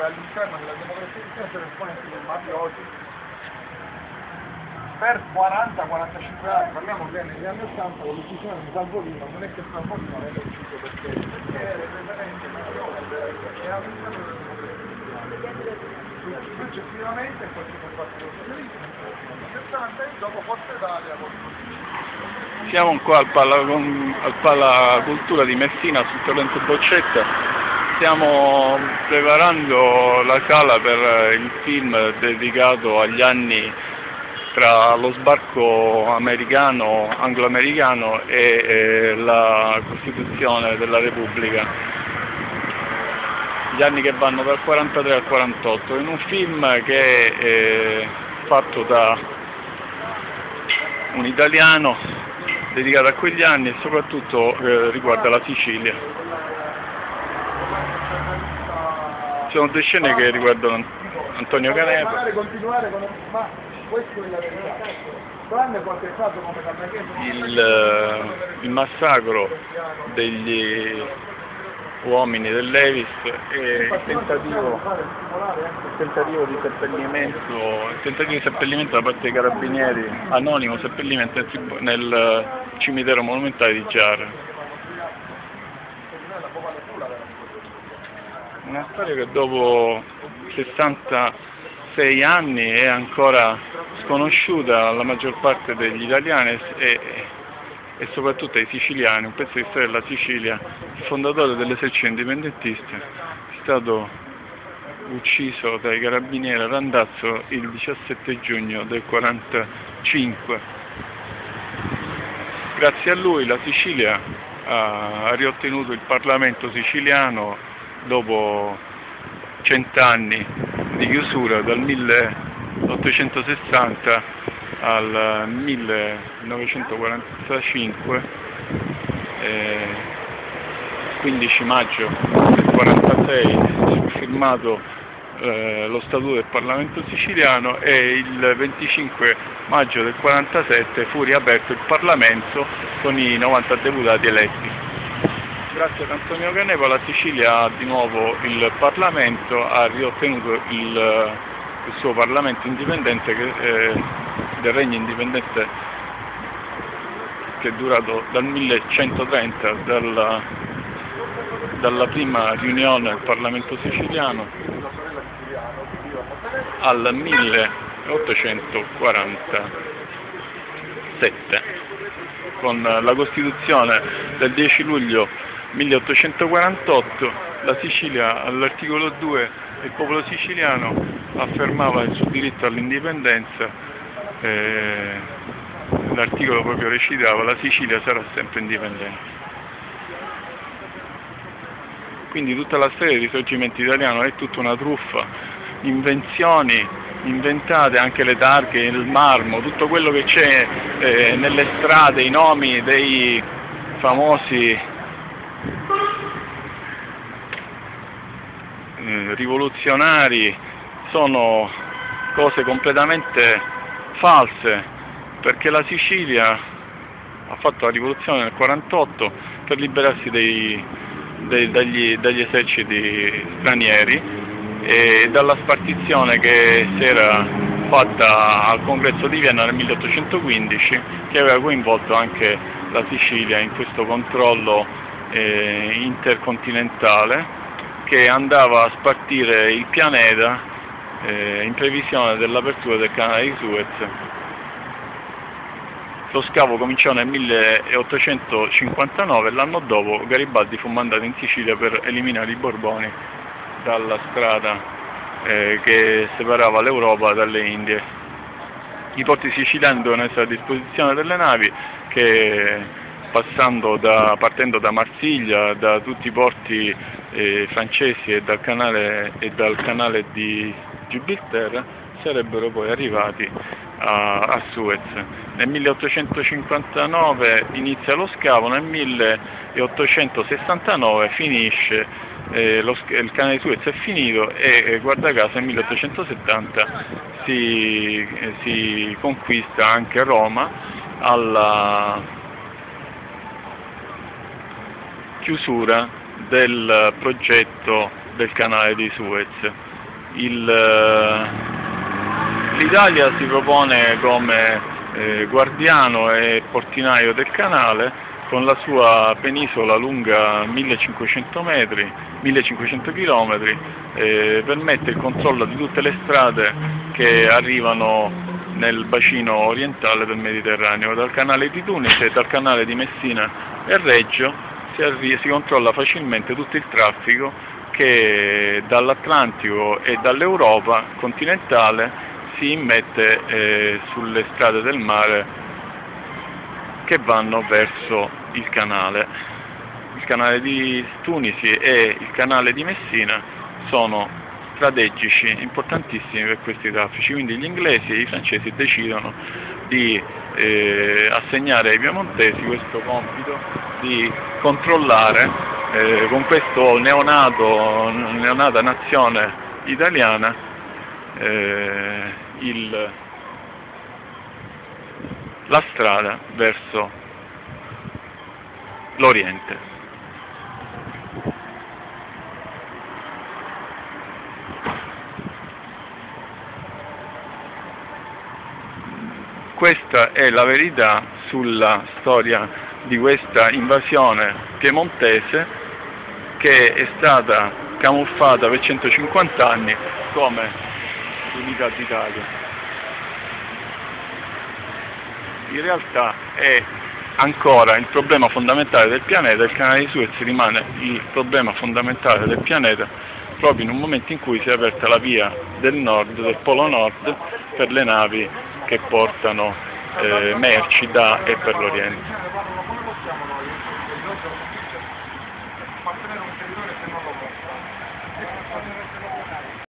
comunque all'interno della democrazia cristiana sono esponenti del mafiosi per 40-45 anni. Parliamo che negli anni 80 con l'uccisione di Salvolino non è che Salvolino aveva ucciso perché era esattamente mafioso e all'interno della democrazia cristiana. Successivamente poi si è fatto lo socialismo negli anni 70 e dopo Forza Italia con Siamo qua al Pala Cultura di Messina sul torrente Boccetta. Stiamo preparando la sala per il film dedicato agli anni tra lo sbarco anglo-americano e la Costituzione della Repubblica, gli anni che vanno dal 43 al 48, in un film che è fatto da un italiano dedicato a quegli anni e soprattutto riguarda la Sicilia. Ci sono due scene che riguardano Antonio Canepa. Questo è la verità. Tranne qualche caso come il massacro degli uomini dell'Evis e il tentativo di seppellimento da parte dei carabinieri, anonimo seppellimento nel cimitero monumentale di Giara. Una storia che dopo 66 anni è ancora sconosciuta alla maggior parte degli italiani e soprattutto ai siciliani. Un pezzo di storia della Sicilia, il fondatore dell'esercito indipendentista, è stato ucciso dai carabinieri a Randazzo il 17 giugno del 1945. Grazie a lui la Sicilia ha riottenuto il Parlamento siciliano dopo 100 anni di chiusura, dal 1860 al 1945, 15 maggio del 1946 fu firmato lo Statuto del Parlamento siciliano e il 25 maggio del 1947 fu riaperto il Parlamento con i 90 deputati eletti. Grazie ad Antonio Canepa la Sicilia ha di nuovo il Parlamento, ha riottenuto il suo Parlamento indipendente del regno indipendente che è durato dal 1130, dalla prima riunione del Parlamento siciliano al 1847, con la Costituzione del 10 luglio 1848, la Sicilia all'articolo 2, il popolo siciliano affermava il suo diritto all'indipendenza, l'articolo proprio recitava: la Sicilia sarà sempre indipendente. Quindi tutta la storia del risorgimento italiano è tutta una truffa, invenzioni inventate, anche le targhe, il marmo, tutto quello che c'è nelle strade, i nomi dei famosi rivoluzionari sono cose completamente false, perché la Sicilia ha fatto la rivoluzione nel 1948 per liberarsi dagli eserciti stranieri e dalla spartizione che si era fatta al congresso di Vienna nel 1815, che aveva coinvolto anche la Sicilia in questo controllo intercontinentale che andava a spartire il pianeta in previsione dell'apertura del canale di Suez. Lo scavo cominciò nel 1859 e l'anno dopo Garibaldi fu mandato in Sicilia per eliminare i Borboni dalla strada che separava l'Europa dalle Indie. I porti siciliani dovevano essere a disposizione delle navi che partendo da Marsiglia, da tutti i porti francesi e dal canale di Gibilterra, sarebbero poi arrivati a Suez. Nel 1859 inizia lo scavo, nel 1869 finisce, il canale di Suez è finito e guarda caso nel 1870 si conquista anche Roma alla chiusura del progetto del canale di Suez. L'Italia si propone come guardiano e portinaio del canale, con la sua penisola lunga 1500 metri, 1500 km, permette il controllo di tutte le strade che arrivano nel bacino orientale del Mediterraneo. Dal canale di Tunisi e dal canale di Messina e Reggio si controlla facilmente tutto il traffico che dall'Atlantico e dall'Europa continentale si immette sulle strade del mare che vanno verso il canale. Il canale di Tunisi e il canale di Messina sono strategici, importantissimi per questi traffici, quindi gli inglesi e i francesi decidono di assegnare ai piemontesi questo compito di controllare con questo neonata nazione italiana la strada verso l'Oriente. Questa è la verità sulla storia di questa invasione piemontese che è stata camuffata per 150 anni come l'unità d'Italia. In realtà è ancora il problema fondamentale del pianeta, il canale di Suez rimane il problema fondamentale del pianeta proprio in un momento in cui si è aperta la via del nord, del polo nord, per le navi che portano merci da e per l'Oriente.